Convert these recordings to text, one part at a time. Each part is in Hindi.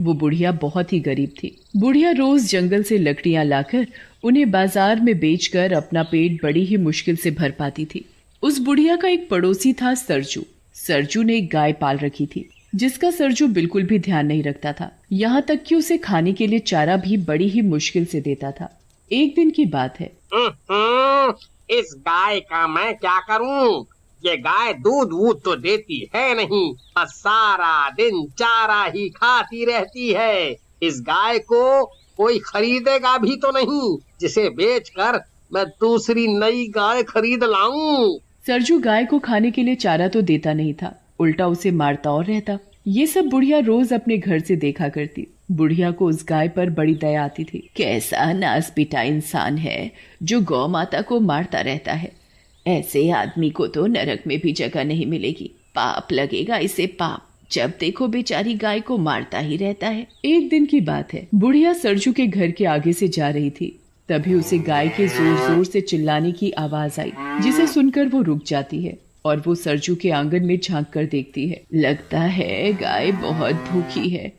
वो बुढ़िया बहुत ही गरीब थी। बुढ़िया रोज जंगल से लकड़ियां लाकर उन्हें बाजार में बेचकर अपना पेट बड़ी ही मुश्किल से भर पाती थी। उस बुढ़िया का एक पड़ोसी था सरजू। सरजू ने एक गाय पाल रखी थी जिसका सरजू बिल्कुल भी ध्यान नहीं रखता था। यहाँ तक कि उसे खाने के लिए चारा भी बड़ी ही मुश्किल से देता था। एक दिन की बात है। इस गाय का मैं क्या करूं? ये गाय दूध वूध तो देती है नहीं, बस सारा दिन चारा ही खाती रहती है। इस गाय को कोई खरीदेगा भी तो नहीं, जिसे बेचकर मैं दूसरी नई गाय खरीद लाऊं। सरजू गाय को खाने के लिए चारा तो देता नहीं था, उल्टा उसे मारता और रहता। ये सब बुढ़िया रोज अपने घर से देखा करती। बुढ़िया को उस गाय पर बड़ी दया आती थी। कैसा नासपीटा इंसान है जो गौ माता को मारता रहता है। ऐसे आदमी को तो नरक में भी जगह नहीं मिलेगी। पाप लगेगा इसे, पाप। जब देखो बेचारी गाय को मारता ही रहता है। एक दिन की बात है, बुढ़िया सरजू के घर के आगे से जा रही थी। तभी उसे गाय के जोर जोर से चिल्लाने की आवाज आई, जिसे सुनकर वो रुक जाती है और वो सरजू के आंगन में झांक कर देखती है। लगता है गाय बहुत भूखी है,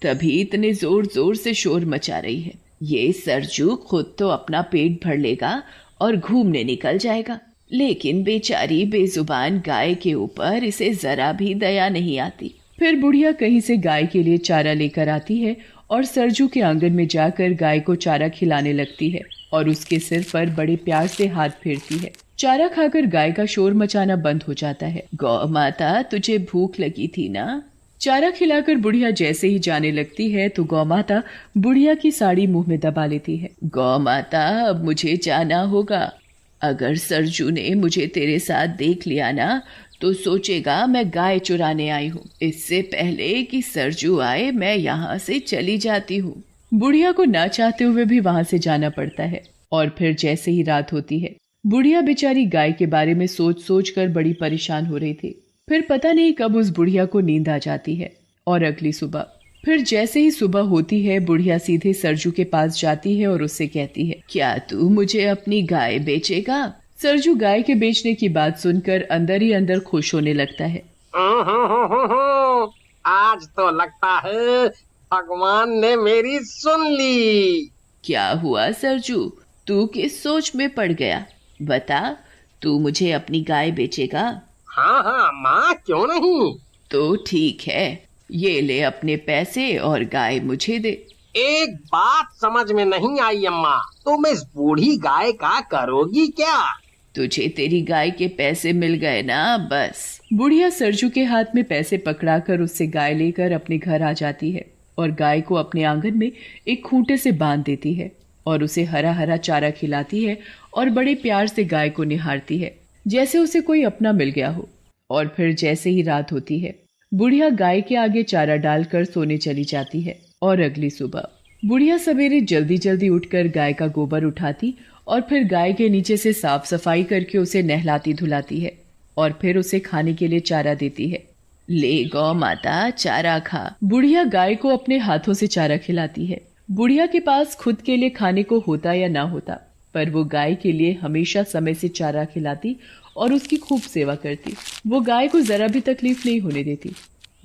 तभी इतने जोर जोर से शोर मचा रही है। ये सरजू खुद तो अपना पेट भर लेगा और घूमने निकल जाएगा, लेकिन बेचारी बेजुबान गाय के ऊपर इसे जरा भी दया नहीं आती। फिर बुढ़िया कहीं से गाय के लिए चारा लेकर आती है और सरजू के आंगन में जाकर गाय को चारा खिलाने लगती है और उसके सिर पर बड़े प्यार से हाथ फेरती है। चारा खाकर गाय का शोर मचाना बंद हो जाता है। गौ माता, तुझे भूख लगी थी ना? चारा खिलाकर बुढ़िया जैसे ही जाने लगती है तो गौ माता बुढ़िया की साड़ी मुंह में दबा लेती है। गौ माता, अब मुझे जाना होगा। अगर सरजू ने मुझे तेरे साथ देख लिया ना तो सोचेगा मैं गाय चुराने आई हूँ। इससे पहले कि सरजू आए मैं यहाँ से चली जाती हूँ। बुढ़िया को ना चाहते हुए भी वहां से जाना पड़ता है। और फिर जैसे ही रात होती है, बुढ़िया बेचारी गाय के बारे में सोच सोच कर बड़ी परेशान हो रही थी। फिर पता नहीं कब उस बुढ़िया को नींद आ जाती है और अगली सुबह फिर जैसे ही सुबह होती है, बुढ़िया सीधे सरजू के पास जाती है और उससे कहती है, क्या तू मुझे अपनी गाय बेचेगा? सरजू गाय के बेचने की बात सुनकर अंदर ही अंदर खुश होने लगता है। आज तो लगता है भगवान ने मेरी सुन ली। क्या हुआ सरजू, तू किस सोच में पड़ गया? बता, तू मुझे अपनी गाय बेचेगा? हाँ हाँ माँ, क्यों नहीं। तो ठीक है, ये ले अपने पैसे और गाय मुझे दे। एक बात समझ में नहीं आई अम्मा, तुम इस बूढ़ी गाय का करोगी क्या? तुझे तेरी गाय के पैसे मिल गए ना, बस। बुढ़िया सरजू के हाथ में पैसे पकड़ाकर उससे गाय लेकर अपने घर आ जाती है और गाय को अपने आंगन में एक खूंटे से बांध देती है और उसे हरा हरा चारा खिलाती है और बड़े प्यार से गाय को निहारती है, जैसे उसे कोई अपना मिल गया हो। और फिर जैसे ही रात होती है, बुढ़िया गाय के आगे चारा डालकर सोने चली जाती है। और अगली सुबह बुढ़िया सवेरे जल्दी जल्दी उठकर गाय का गोबर उठाती और फिर गाय के नीचे से साफ सफाई करके उसे नहलाती धुलाती है और फिर उसे खाने के लिए चारा देती है। ले गौ माता, चारा खा। बुढ़िया गाय को अपने हाथों से चारा खिलाती है। बुढ़िया के पास खुद के लिए खाने को होता या ना होता, पर वो गाय के लिए हमेशा समय से चारा खिलाती और उसकी खूब सेवा करती। वो गाय को जरा भी तकलीफ नहीं होने देती।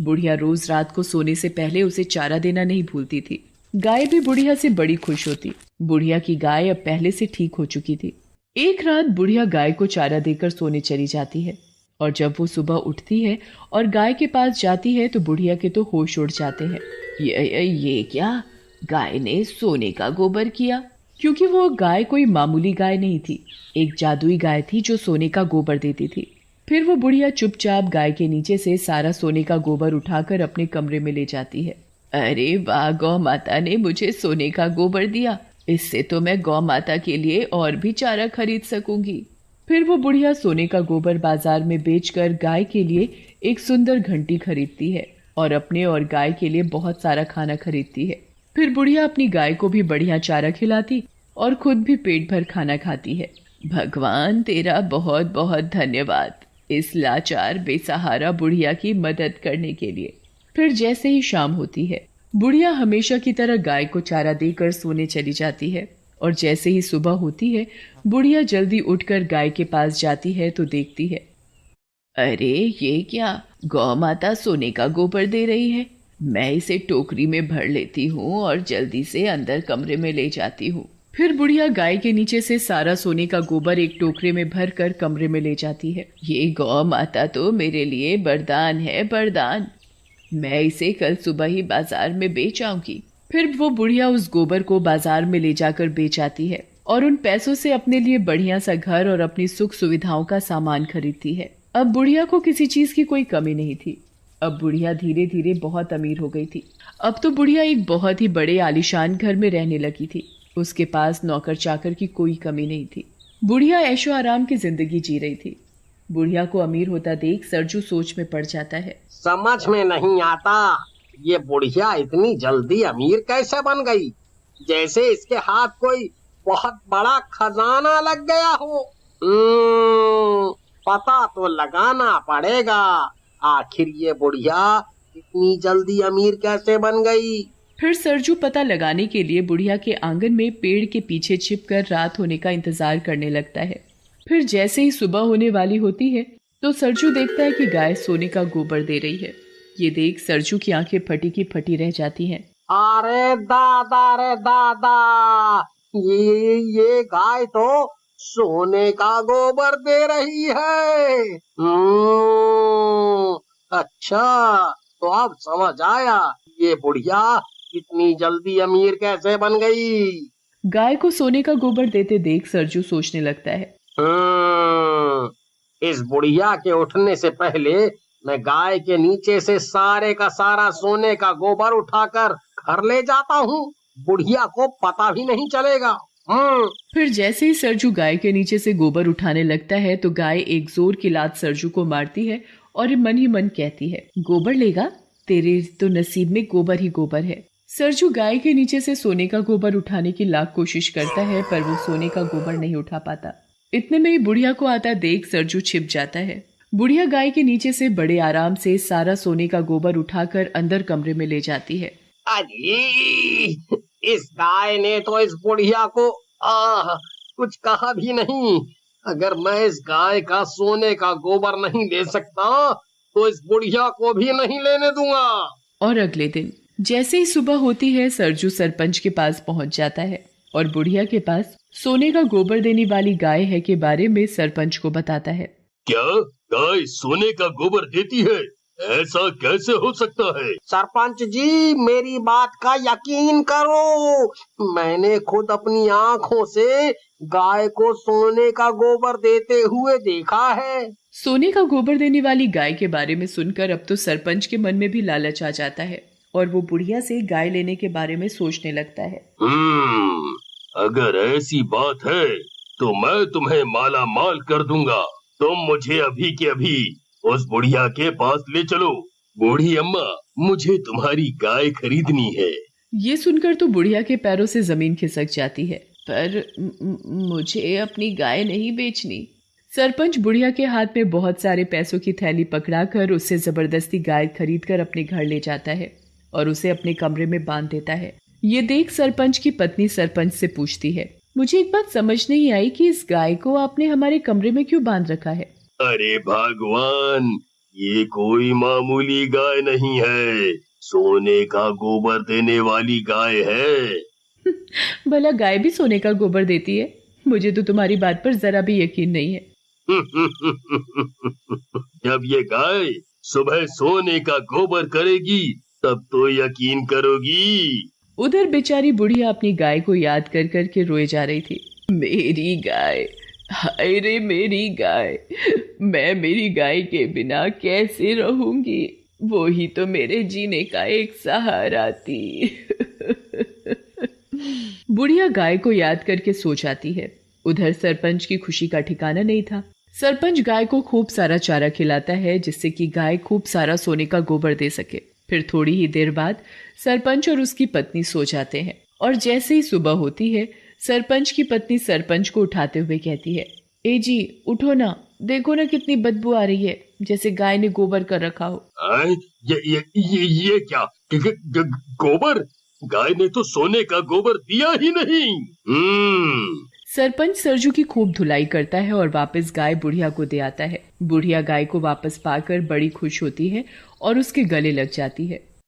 बुढ़िया रोज रात को सोने से पहले उसे चारा देना नहीं भूलती थी। गाय भी बुढ़िया से बड़ी खुश होती। बुढ़िया की गाय अब पहले से ठीक हो चुकी थी। एक रात बुढ़िया गाय को चारा देकर सोने चली जाती है और जब वो सुबह उठती है और गाय के पास जाती है तो बुढ़िया के तो होश उड़ जाते हैं। ये क्या? गाय ने सोने का गोबर किया? क्योंकि वो गाय कोई मामूली गाय नहीं थी, एक जादुई गाय थी जो सोने का गोबर देती थी। फिर वो बुढ़िया चुपचाप गाय के नीचे से सारा सोने का गोबर उठाकर अपने कमरे में ले जाती है। अरे वाह, गौ माता ने मुझे सोने का गोबर दिया, इससे तो मैं गौ माता के लिए और भी चारा खरीद सकूंगी। फिर वो बुढ़िया सोने का गोबर बाजार में बेचकर गाय के लिए एक सुंदर घंटी खरीदती है और अपने और गाय के लिए बहुत सारा खाना खरीदती है। फिर बुढ़िया अपनी गाय को भी बढ़िया चारा खिलाती और खुद भी पेट भर खाना खाती है। भगवान तेरा बहुत बहुत धन्यवाद इस लाचार बेसहारा बुढ़िया की मदद करने के लिए। फिर जैसे ही शाम होती है, बुढ़िया हमेशा की तरह गाय को चारा देकर सोने चली जाती है और जैसे ही सुबह होती है, बुढ़िया जल्दी उठकर गाय के पास जाती है तो देखती है, अरे ये क्या, गौ माता सोने का गोबर दे रही है। मैं इसे टोकरी में भर लेती हूँ और जल्दी से अंदर कमरे में ले जाती हूँ। फिर बुढ़िया गाय के नीचे से सारा सोने का गोबर एक टोकरे में भर कर कमरे में ले जाती है। ये गौ माता तो मेरे लिए वरदान है, वरदान। मैं इसे कल सुबह ही बाजार में बेच आऊंगी। फिर वो बुढ़िया उस गोबर को बाजार में ले जाकर बेच आती है और उन पैसों से अपने लिए बढ़िया सा घर और अपनी सुख सुविधाओं का सामान खरीदती है। अब बुढ़िया को किसी चीज की कोई कमी नहीं थी। अब बुढ़िया धीरे धीरे बहुत अमीर हो गई थी। अब तो बुढ़िया एक बहुत ही बड़े आलीशान घर में रहने लगी थी। उसके पास नौकर चाकर की कोई कमी नहीं थी। बुढ़िया ऐशो आराम की जिंदगी जी रही थी। बुढ़िया को अमीर होता देख सरजू सोच में पड़ जाता है। समझ में नहीं आता, ये बुढ़िया इतनी जल्दी अमीर कैसे बन गई, जैसे इसके हाथ कोई बहुत बड़ा खजाना लग गया हो। पता तो लगाना पड़ेगा, आखिर ये बुढ़िया इतनी जल्दी अमीर कैसे बन गई। फिर सरजू पता लगाने के लिए बुढ़िया के आंगन में पेड़ के पीछे छिपकर रात होने का इंतजार करने लगता है। फिर जैसे ही सुबह होने वाली होती है तो सरजू देखता है कि गाय सोने का गोबर दे रही है। ये देख सरजू की आंखें फटी की फटी रह जाती हैं। अरे दादा रे दादा, ये गाय तो सोने का गोबर दे रही है। अच्छा, तो अब समझ आया ये बुढ़िया इतनी जल्दी अमीर कैसे बन गई। गाय को सोने का गोबर देते देख सरजू सोचने लगता है। इस बुढ़िया के उठने से पहले मैं गाय के नीचे से सारे का सारा सोने का गोबर उठाकर घर ले जाता हूँ, बुढ़िया को पता भी नहीं चलेगा। फिर जैसे ही सरजू गाय के नीचे से गोबर उठाने लगता है तो गाय एक जोर की लात सरजू को मारती है और मन ही मन कहती है, गोबर लेगा, तेरे तो नसीब में गोबर ही गोबर है। सरजू गाय के नीचे से सोने का गोबर उठाने की लाख कोशिश करता है पर वो सोने का गोबर नहीं उठा पाता। इतने में ही बुढ़िया को आता देख सरजू छिप जाता है। बुढ़िया गाय के नीचे से बड़े आराम से सारा सोने का गोबर उठाकर अंदर कमरे में ले जाती है। अरे, इस गाय ने तो इस बुढ़िया को कुछ कहा भी नहीं। अगर मैं इस गाय का सोने का गोबर नहीं ले सकता तो इस बुढ़िया को भी नहीं लेने दूंगा। और अगले दिन जैसे ही सुबह होती है सरजू सरपंच के पास पहुंच जाता है और बुढ़िया के पास सोने का गोबर देने वाली गाय है के बारे में सरपंच को बताता है। क्या गाय सोने का गोबर देती है? ऐसा कैसे हो सकता है? सरपंच जी, मेरी बात का यकीन करो, मैंने खुद अपनी आँखों से गाय को सोने का गोबर देते हुए देखा है। सोने का गोबर देने वाली गाय के बारे में सुनकर अब तो सरपंच के मन में भी लालच आ जाता है और वो बुढ़िया से गाय लेने के बारे में सोचने लगता है। अगर ऐसी बात है तो मैं तुम्हें माला माल कर दूंगा। तुम मुझे अभी के अभी उस बुढ़िया के पास ले चलो। बूढ़ी अम्मा, मुझे तुम्हारी गाय खरीदनी है। ये सुनकर तो बुढ़िया के पैरों से जमीन खिसक जाती है, पर मुझे अपनी गाय नहीं बेचनी। सरपंच बुढ़िया के हाथ में बहुत सारे पैसों की थैली पकड़ाकर उससे जबरदस्ती गाय खरीदकर अपने घर ले जाता है और उसे अपने कमरे में बांध देता है। ये देख सरपंच की पत्नी सरपंच से पूछती है, मुझे एक बात समझ नहीं आई कि इस गाय को आपने हमारे कमरे में क्यों बांध रखा है? अरे भगवान, ये कोई मामूली गाय नहीं है, सोने का गोबर देने वाली गाय है। भला गाय भी सोने का गोबर देती है? मुझे तो तुम्हारी बात पर जरा भी यकीन नहीं है। जब ये गाय सुबह सोने का गोबर करेगी तब तो यकीन करोगी। उधर बेचारी बुढ़िया अपनी गाय को याद कर कर के रोए जा रही थी। मेरी गाय, हाय रे मेरी गाय, मैं मेरी गाय के बिना कैसे रहूंगी? वो ही तो मेरे जीने का एक सहारा थी। बुढ़िया गाय को याद करके सो जाती है। उधर सरपंच की खुशी का ठिकाना नहीं था। सरपंच गाय को खूब सारा चारा खिलाता है जिससे कि गाय खूब सारा सोने का गोबर दे सके। फिर थोड़ी ही देर बाद सरपंच और उसकी पत्नी सो जाते हैं और जैसे ही सुबह होती है सरपंच की पत्नी सरपंच को उठाते हुए कहती है, ए जी उठो ना, देखो ना कितनी बदबू आ रही है, जैसे गाय ने गोबर कर रखा हो। ये क्या गोबर? गाय ने तो सोने का गोबर दिया ही नहीं। सरपंच सरजू की खूब धुलाई करता है और वापस गाय बुढ़िया को दे आता है। बुढ़िया गाय को वापस पाकर बड़ी खुश होती है और उसके गले लग जाती है।